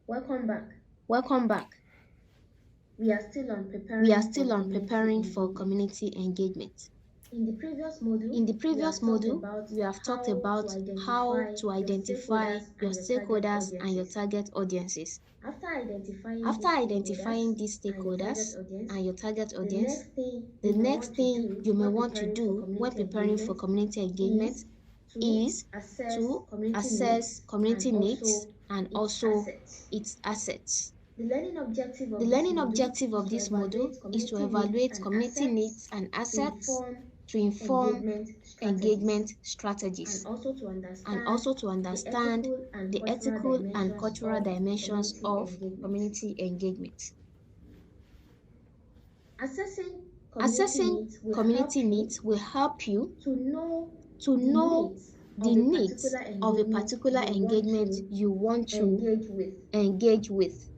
Welcome back. Welcome back. We are still on We are preparing for still on community preparing for engagement. community engagement. In the previous module, In the we previous have talked module, about we have talked how to about how identify to your identify stakeholders your and your target stakeholders and your audiences. target audiences. After identifying After these stakeholders identifying these and your target stakeholders audience, and your target the audience, next thing the you may next want to thing do you may when want to preparing for do when community preparing for engagement community engagement is to is assess to community needs assess community and needs also and its also assets. its assets. The learning objective The of this learning module objective is of to this module evaluate is to community needs evaluate and community assets needs and to assets inform to inform engagement strategies engagement strategies and also to understand understand the the ethical ethical and and cultural cultural dimensions dimensions of of community engagement. community engagement. Assessing community Assessing needs will community help you needs will help you to know to the know needs the of a needs particular of a engagement particular you want engagement to you want to engage with. engage with.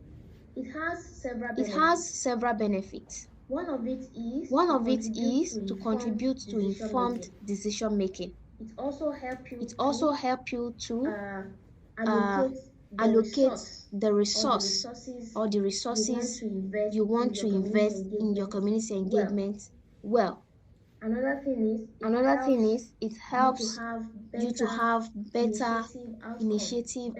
It has several It has benefits. several benefits. One of it is One to of it contribute is to to informed contribute to decision informed making. decision making. It also helps It you also to helps you to uh, uh, allocate the allocate resource the or the resource resources or the you want resources to invest you in want your to community invest in your engagement community well. engagement well. Another thing is it Another thing helps is it you to helps have you to have better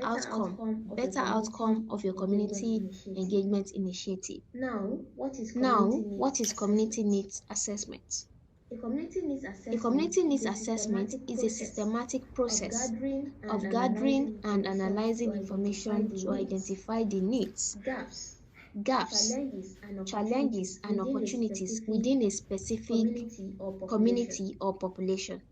outcome of your better community outcome of your engagement community initiative. engagement initiative. Now, what is community Now, needs what is community assessment? needs assessment? A community needs A assessment community is needs a assessment systematic is a process systematic of process gathering and of analyzing gathering and information to analyzing identify information the to needs, identify the needs, gaps, gaps, challenges, and challenges, opportunities and within a opportunities specific within a specific community or population. community or population.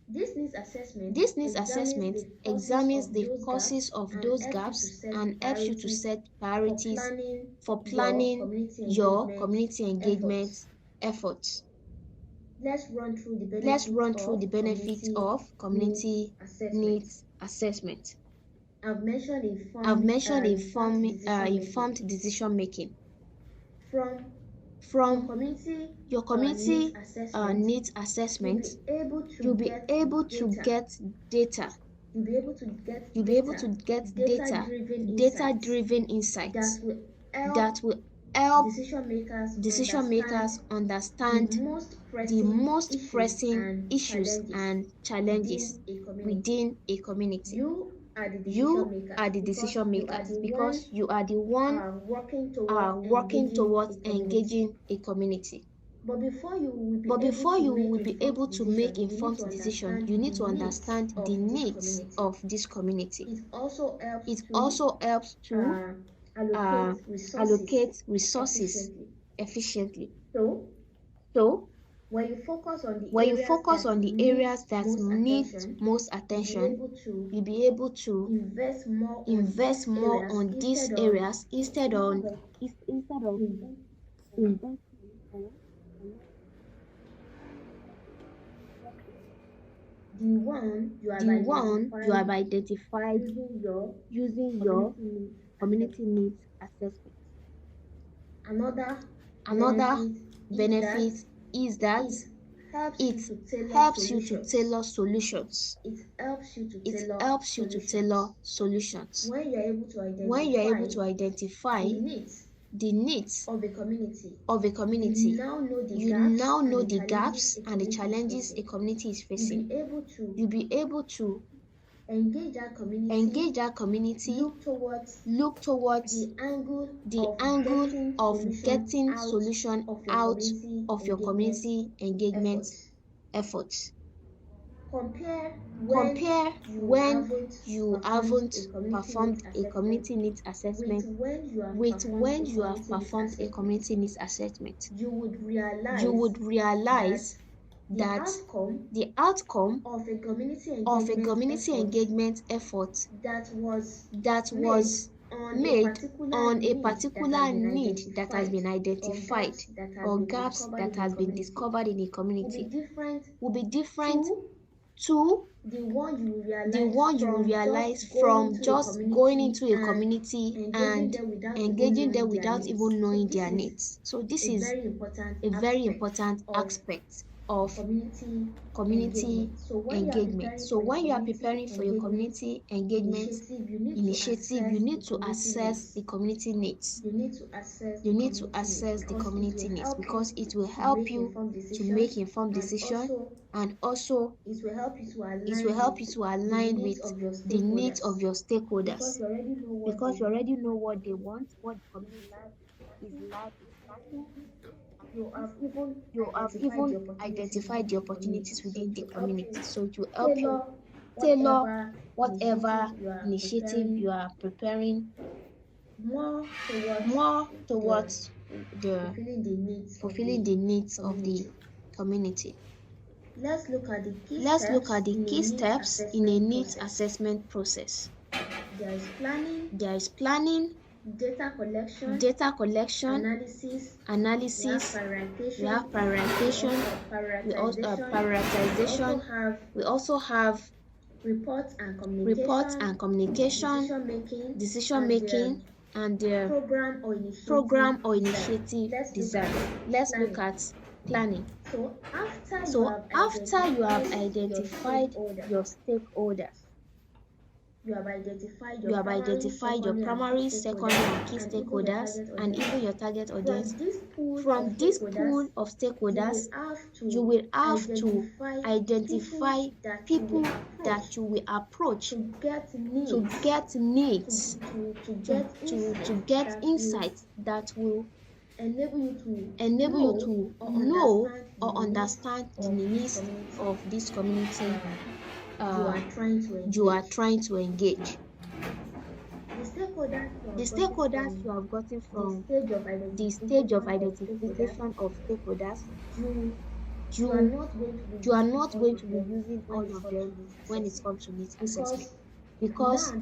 This needs assessment This needs examines assessment the causes examines of the those causes gaps of and those helps you to gaps set and helps you to priorities set for priorities planning for your planning community your engagement community engagement efforts. efforts. Let's run through the Let's benefits run through of the benefits community of needs community assessment. needs assessment. I've mentioned I've mentioned informed making. informed decision making. From your From community your needs community assessment, needs you'll assessment, be able to you'll be get able to data. get data. You'll be able to get You'll be able to get data-driven data insights driven that insights will help that will help decision makers decision understand makers the understand most the pressing most issues pressing and issues challenges and challenges within a community. within a community. You are the decision You makers are the because decision you are makers the one because you are the one working towards working engaging a towards community. engaging a community. But before you will be But able before to you make will be informed able to make decision, you need informed to decision, understand you the need to needs understand the of this needs community. of this community. It also helps It to also helps to uh, allocate uh, resources allocate resources efficiently. efficiently. So, So, when you focus on the when you areas focus that on the needs areas that most need attention, most you'll be attention, able to you'll be able to invest more on invest these more areas on these areas instead of instead investing on the one you have the one you identified have identified using your using your community needs community assessment. needs assessment. Another Another benefit is that benefit is that it helps it you to tailor helps you to solutions. tailor solutions. It helps you to It tailor helps you to tailor solutions. solutions. When you're able to When you're able identify to identify the needs the needs of a community, of a you community, now know the you gaps now and know the the challenges gaps a and the community is challenges a facing. community is You'll facing. be able to You'll be able to engage that community, engage that community, look towards look towards the angle the of angle getting of solution getting out solution of your out community of your engagement community engagement efforts. efforts. Compare when Compare you when haven't you performed haven't a community performed needs a assessment community needs with assessment when you have with performed when a you have community needs performed a assessment. community needs assessment. You would You realize would that realize the that outcome the outcome of a community of a engagement community effort engagement effort that was that made was on a made particular on a need that has particular been need that has identified been or identified gaps that has or been gaps discovered that in a has been community discovered in a will be community different will be different to to the one you will the realize one you will from realize just going from into a just going community into a and community engaging and them without even engaging them knowing their without needs. even So knowing this their is needs. So this a is very important a very aspect important of aspect of community engagement. So when you are preparing for your community engagement initiative, you need to assess the community needs. You need to assess the community needs because it will help you to make informed decisions, and also it will help you to align with the needs of your stakeholders, because you already know what they want, what the community is lacking. You have even identified the opportunities within the community, so it will help you tailor whatever initiative you are preparing more towards the fulfilling the needs of the community. Let's look at the key steps in a needs assessment process. There is planning, data collection, analysis, we have prioritization, we also have reports and communication, decision making, and program or initiative design. Let's look at planning. So after you have identified your stakeholders, you have identified your primary, secondary, and key stakeholders, and even your target audience. From this pool of stakeholders, you will have to identify people that you will approach to get needs, to get insights that will enable you to know or understand the needs of this community you are trying to engage. The stakeholders you have gotten from the stage of identification of stakeholders, you are not going to be using all of them when it comes to needs assessment, because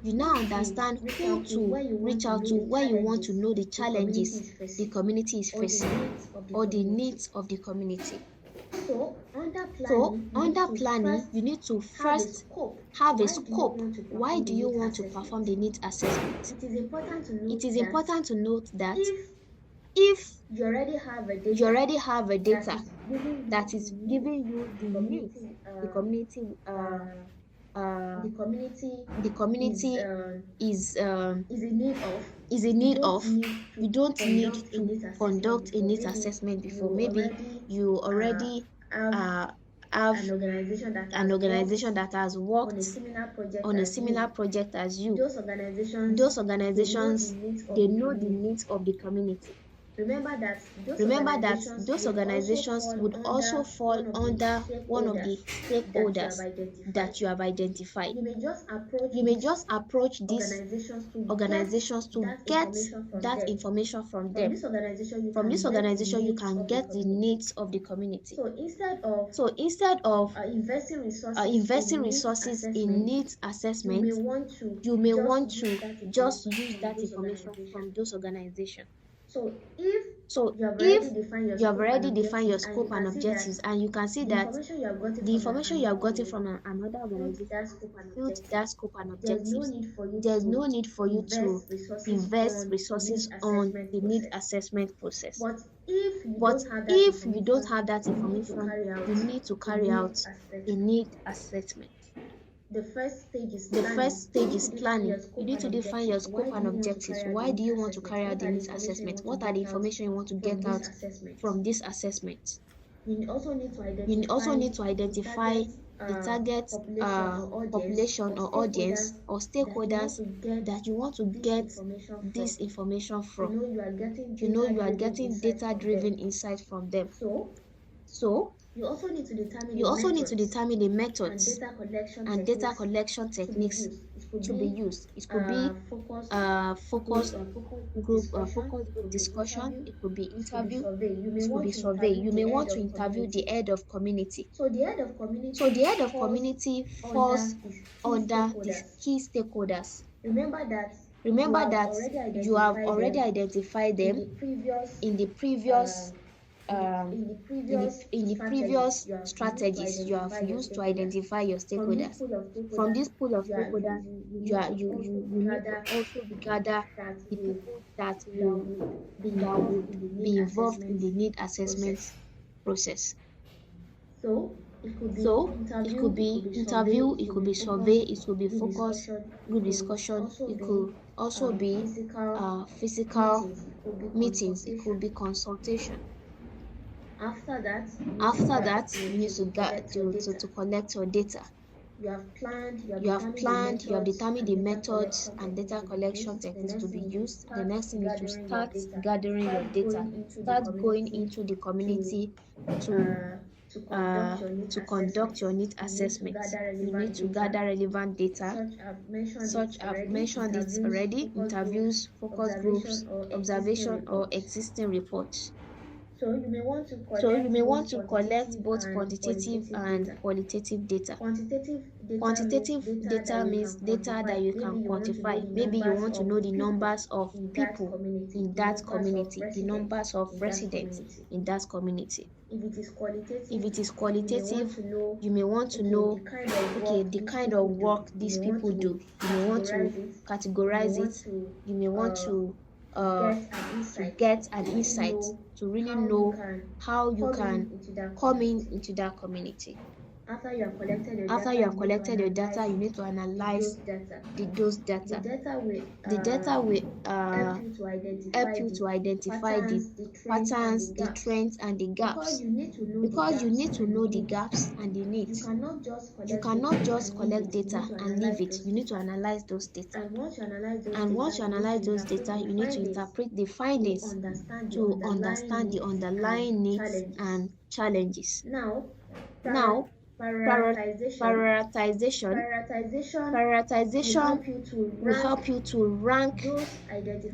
you now understand who to reach out to when you want to know the challenges the community is facing or the needs of the community. So under planning, you need to first have a scope. Why do you want to perform the needs assessment? It is important to note that if you already have a data that is giving you the needs the community is in need of, you don't need to conduct a needs assessment before. Maybe you already have an organization that has worked on a similar project as you. Those organizations, they know the needs of the community. Remember that those organizations would also fall under one of the stakeholders that you have identified. You may just approach these organizations to get that information from them. From this organization, you can get the needs of the community. So instead of investing resources in needs assessment, you may want to just use that information from those organizations. So if you have already defined your scope and objectives, and you can see that the information you have gotten from another organization suits that scope and objectives, there's no need for you to invest resources on the need assessment process. But if you don't have that information, you need to carry out a need assessment. The first stage is planning. You need to define your scope and objectives. Why do you want to carry out the needs assessment? What are the information you want to get out from this assessment? You also need to identify the target population or audience or stakeholders that you want to get this information from. You are getting data-driven insight from them. So you also need to determine the methods and data collection techniques to be used. It could be focus group discussion. It could be interview. It could be survey. You may want to interview the head of community. So the head of community falls under the key stakeholders. Remember that you have already identified them in the previous strategies you have used to identify your stakeholders. From this pool of stakeholders, you need to also gather the people that will be involved in the need assessment process. So it could be interview, it could be survey, it could be focus group discussion, it could also be physical meetings, it could be consultation. After that, you need to collect your data. You have planned, you have determined the methods and data collection techniques to be used. The next thing is to start gathering your data. Start going into the community to conduct your need assessment. You need to gather relevant data. Such I've mentioned it already: interviews, focus groups, observation, or existing reports. So you may want to collect both quantitative and qualitative data. Quantitative data means data that you can quantify. Maybe you want to know the numbers of people in that community, the numbers of residents in that community. If it is qualitative, you may want to know the kind of work these people do. You may want to categorize it. You may want to get an insight to really know how you can come into that community. After you have collected your data, you need to analyze those data. The data will help you to identify the patterns, the trends, and the gaps. Because you need to know the gaps and the needs. You cannot just collect data and leave it. You need to analyze those data. And once you analyze those data, you need to interpret the findings to understand the underlying needs and challenges. Now, prioritization will help you to rank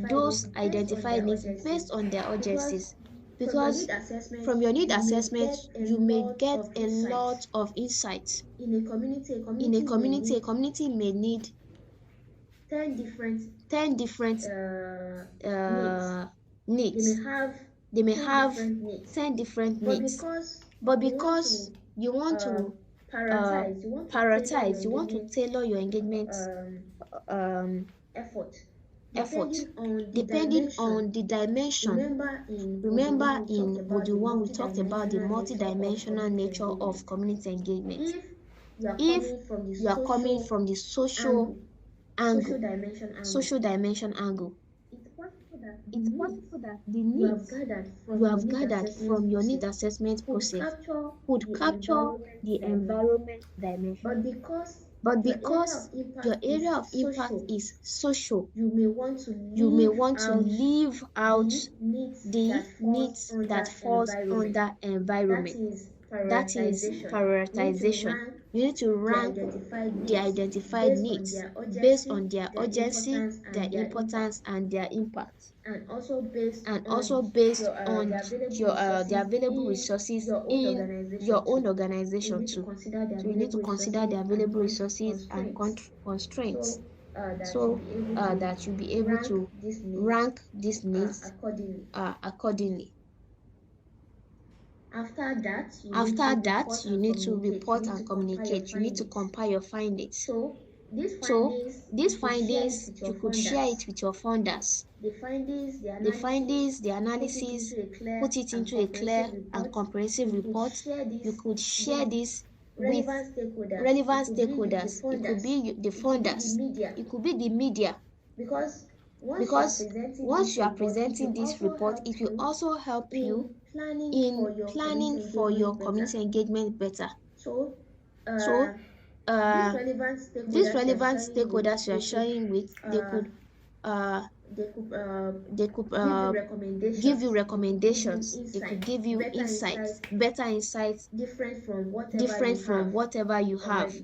those identified needs based on their urgencies. Because from your need assessment, you may get a lot of insights. In a community, a community may need 10 different needs. They may have 10 different needs. But because you want to prioritize, you want to tailor your engagement effort depending on the dimension. Remember in module 1 we talked about the multidimensional nature of community engagement. If you are coming from the social dimension angle, it's possible that the needs you have gathered from your need assessment process would capture the environment dimension. But because your area of impact is social, you may want to leave out the needs that falls under environment. That is prioritization. You need to rank the identified needs based on their urgency, their importance, and their impact. And also based on the available resources in your own organization too. So you need to consider the available resources and constraints, so that you'll be able to rank these needs accordingly. After that, you need to report and communicate. You need to compile your findings. So these findings, you could share it with your funders. The findings, the analysis, put it into a clear and comprehensive report. You could share this with relevant stakeholders. It could be the funders. It could be the media. Because once you are presenting this report, it will also help you in planning for your community engagement better. So these relevant stakeholders you are sharing with, they could give you recommendations. They could give you insights, better insights, different from whatever you have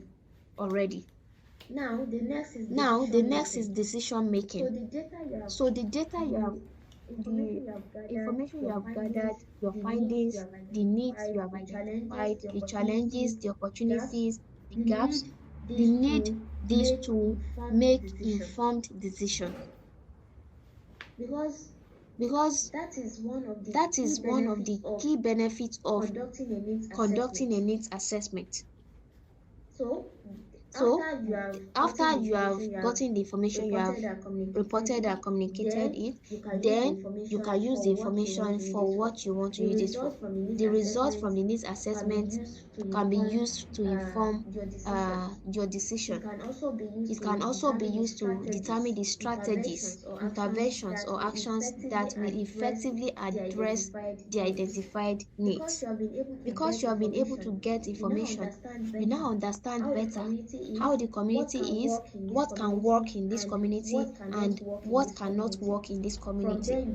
already. Now the next is decision making. So the data you have, the information you have gathered, your findings, the needs you have identified, the challenges, the opportunities, the gaps, they need this to make informed decisions. Because that is one of the key benefits of conducting a needs assessment. So after you have gotten the information, you have reported and communicated it, then you can use the information for what you want to use it for. The results from the needs assessment can be used to inform your decision. It can also be used to determine the strategies, interventions, or actions that will effectively address the identified needs. Because you have been able to get information, you now understand better how the community is, what can work in this community, and what cannot work in this community.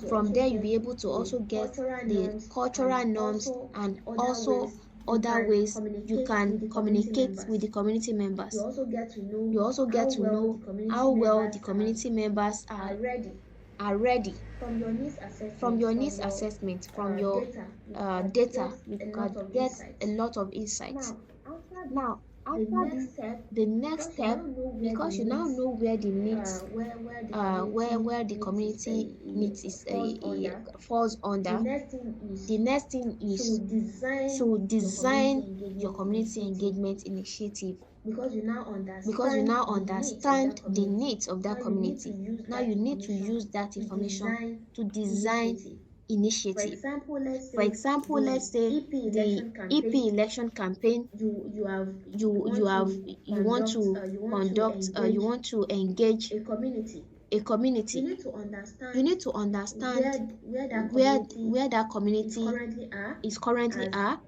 From there, you'll be able to also get the cultural norms and also other ways you can communicate with the community members. You also get to know how well the community members are ready. From your needs assessment, from your data, you can get a lot of insights. Now, after this, the next step, because you now know where the needs, where the community needs is falls under, the next thing is to design your community engagement initiative. Because you now understand the needs of that community. Now you need to use that information to design initiative. For example, let's say the EP election campaign, you want to conduct, you want to engage a community. You need to understand where that community is currently are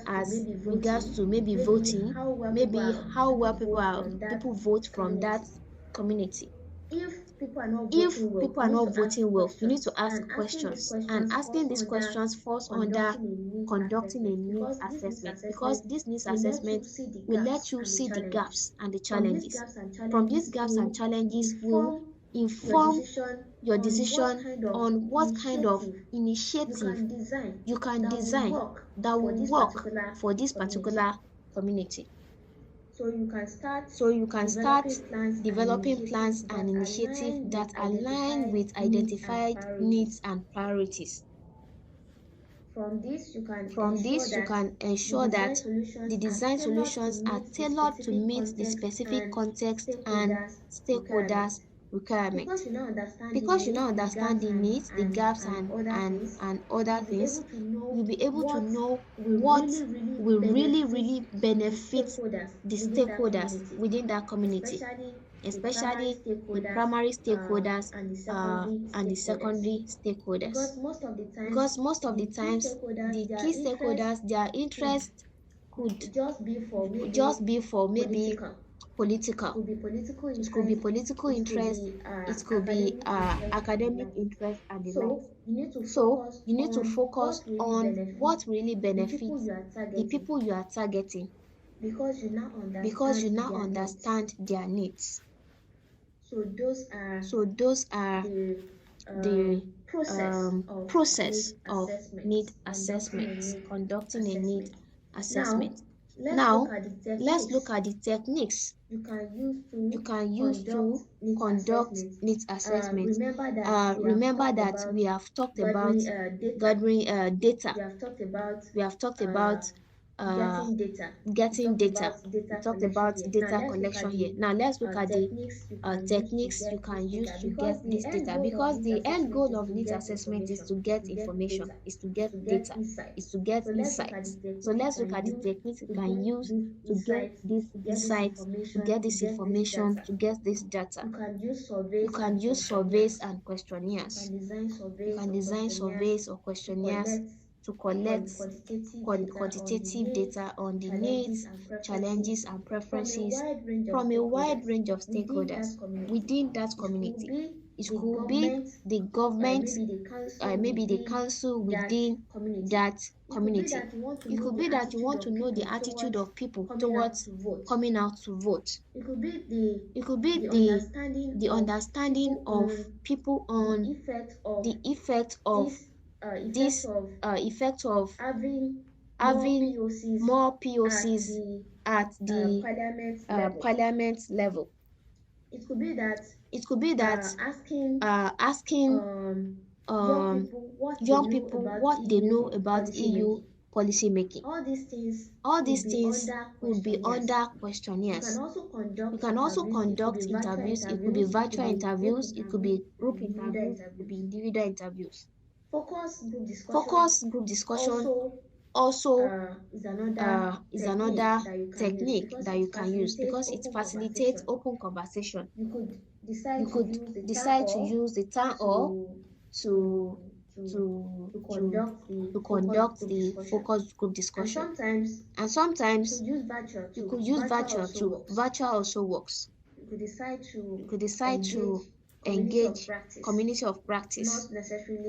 as regards to maybe voting, maybe how well people vote from that community. If people are not voting well, you need to ask questions, and asking these questions falls under conducting a needs assessment, because this needs assessment will let you see the gaps and the challenges. From these gaps and challenges will inform your decision on what kind of initiative you can design that will work for this particular community. So you can start developing plans and initiatives that align with identified needs and priorities. From this, you can ensure that the design solutions are tailored to meet the specific context and stakeholders' requirements. Because you now understand the needs, the gaps, and other things, you'll be able to know what will really benefit the stakeholders within that community, especially the primary stakeholders and the secondary stakeholders. Because most of the times, the key stakeholders, their interest could just be for maybe political. It could be political interest, it could be academic interest, and the like. So you need to focus on what really benefits the people you are targeting, because you now understand their needs. So those are the process of need assessment, conducting a need assessment. Now, let's look at the techniques you can use to conduct needs assessment. Remember that we have talked about gathering data. We have talked about getting data. We talked about data collection here. Now let's look at the techniques you can use to get this data, because the end goal of needs assessment is to get information, is to get data, is to get insights. So let's look at the techniques you can use to get this insights, to get this information, to get this data. You can use surveys and questionnaires. You can design surveys or questionnaires to collect quantitative data on the needs, challenges, and preferences from a wide range of stakeholders within that community. It could be the government, maybe the council within that community. It could be that you want to know the attitude of people towards coming out to vote. It could be the understanding of people on the effect of having more POCs at the parliament level. It could be that asking young people what they know about EU policy making. All these things All these will be things under will be questionnaires. under You questionnaires. can also conduct You can also conduct interviews. interviews. It could be virtual interviews, it could be group individual interviews, it could be individual interviews. Focus group discussion Focus group discussion also is another technique that you can use because it facilitates open conversation. You could decide to use the town hall to conduct the focus group discussion. And sometimes you could use virtual too. Virtual also works. You could decide to engage community of practice,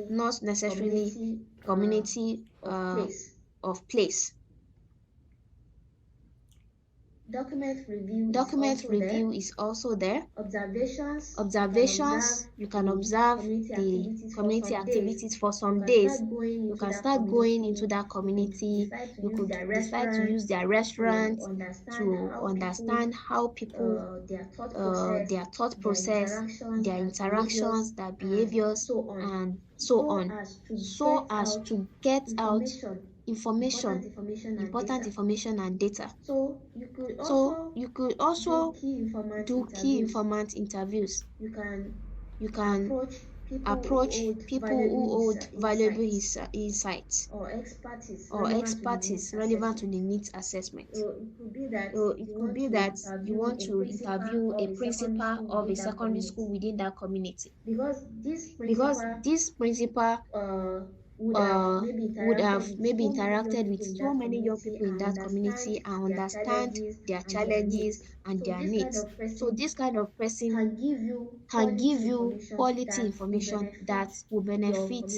not necessarily community of place. Document review is also there. Observations, you can observe the community activities for some days. You can start going into that community. You could decide to use their restaurant to understand how people, their thought process, their interactions, their behaviors, and so on, so as to get out important information and data. So you could also do key informant interviews. You can approach people who hold valuable insights or expertise relevant to the needs assessment. So it could be that you want to interview a principal of a secondary school within that community, because this principal would have maybe interacted with so many young people in that community and understand their challenges and their needs. So this kind of person can give you quality information that will benefit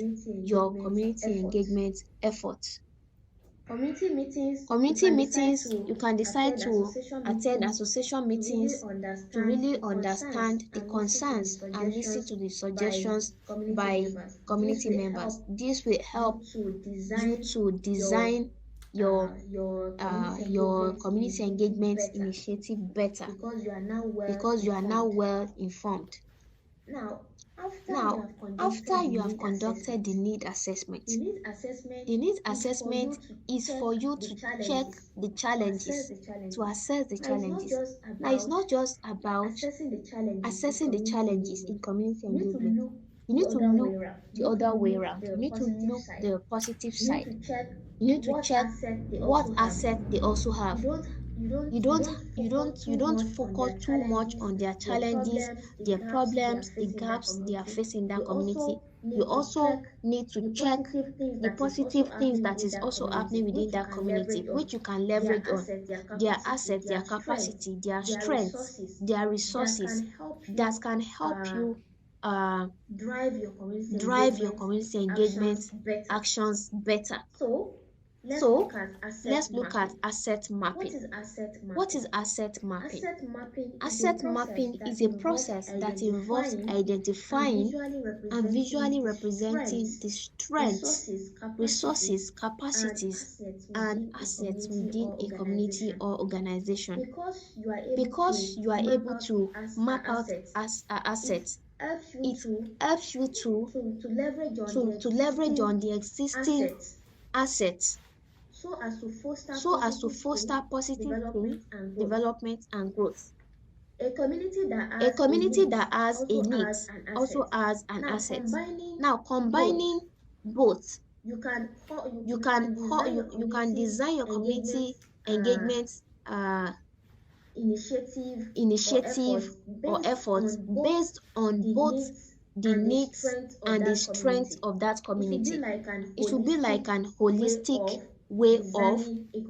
your community engagement efforts. Community meetings, you can decide to attend association meetings to really understand the concerns and listen to the suggestions by community members. This will help you to design your community engagement initiative better, because you are now well informed. Now, after you have conducted the need assessment, the need assessment is for you to check the challenges, to assess the challenges. Now, it's not just about assessing the challenges in community engagement. You need to look the other way around. You need to look the positive side. You need to check what assets they also have. You don't focus too much on their challenges, their problems, the gaps they are facing in that community. You also need to check the positive things that is also happening within that community, which you can leverage on their assets, their capacity, their strengths, their resources that can help you drive your community engagement actions better. So let's look at asset mapping. What is asset mapping? Asset mapping is a process that involves identifying and visually representing the strengths, resources, capacities, and assets within a community or organization. Because you are able to map out assets, it helps you to leverage on the existing assets so as to foster positive development and growth. A community that has a need also has an asset. Now, combining both, you can design your community engagement initiative or efforts based on both the needs and the strength of that community. It will be like an holistic way of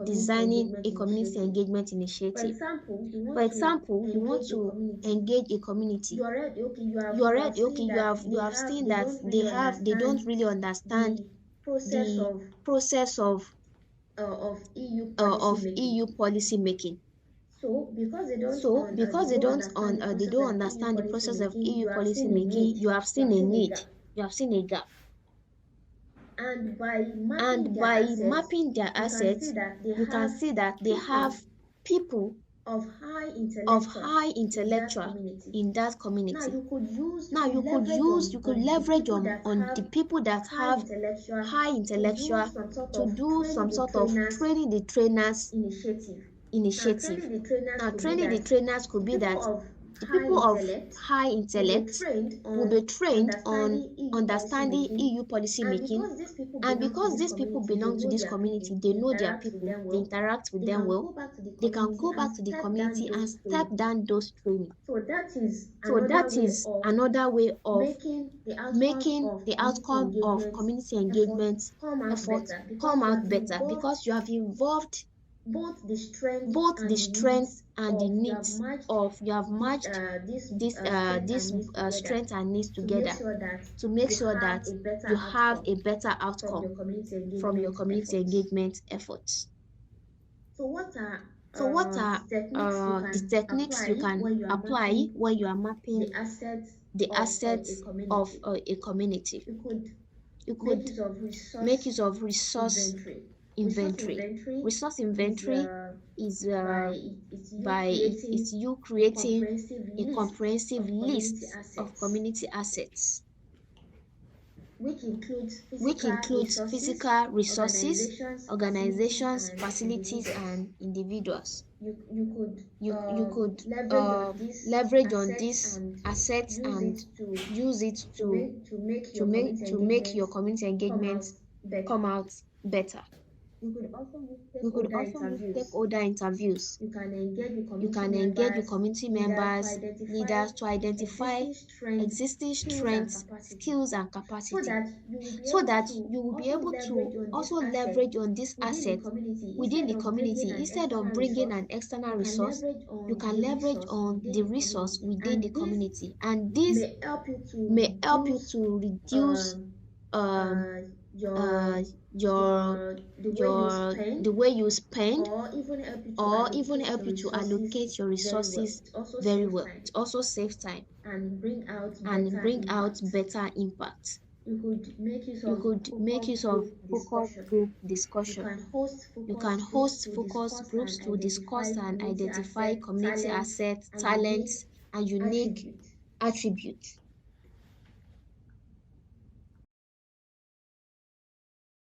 designing a community engagement initiative. For example, you want to engage a community. You have seen that they don't really understand the process of EU policy making. So because they don't understand the process of EU policy making, you have seen a need, you have seen a gap. And by mapping their assets, you can see that they have people of high intellectual in that in that community. community. Now you could leverage on the people that have high intellectual to do some sort of training the trainers initiative. Now training the trainers could be that the people of high intellect will be trained on understanding EU policy making, and because these people belong to this community, they know their people, they interact with them well, they can go back to the community and step down those training. So that is another way of making the outcome of community engagement efforts come out better, because you have involved both the strength and the needs of, you have matched this strength and needs together to make sure that you have a better outcome from your community engagement efforts. So what are the techniques you can apply when you are mapping the assets of a community? You could make use of resource inventory. Resource inventory is it's you creating a comprehensive list of community assets, which includes physical resources, organizations, facilities, and individuals. You could leverage on these assets and use it to make your community engagement come out better. You could also use stakeholder interviews. You can engage with community leaders members, leaders to identify existing strengths, skills, and capacity, so that you will be able to also leverage on this asset within the community. Instead of bringing an external resource, you can leverage on the resource within the community, and this may help you to reduce the way you spend, or even help you to allocate your resources very well. It also saves time and bring out better impact. You could make use of focus group discussion. You can host focus groups to discuss and identify community assets, talents, and unique attributes.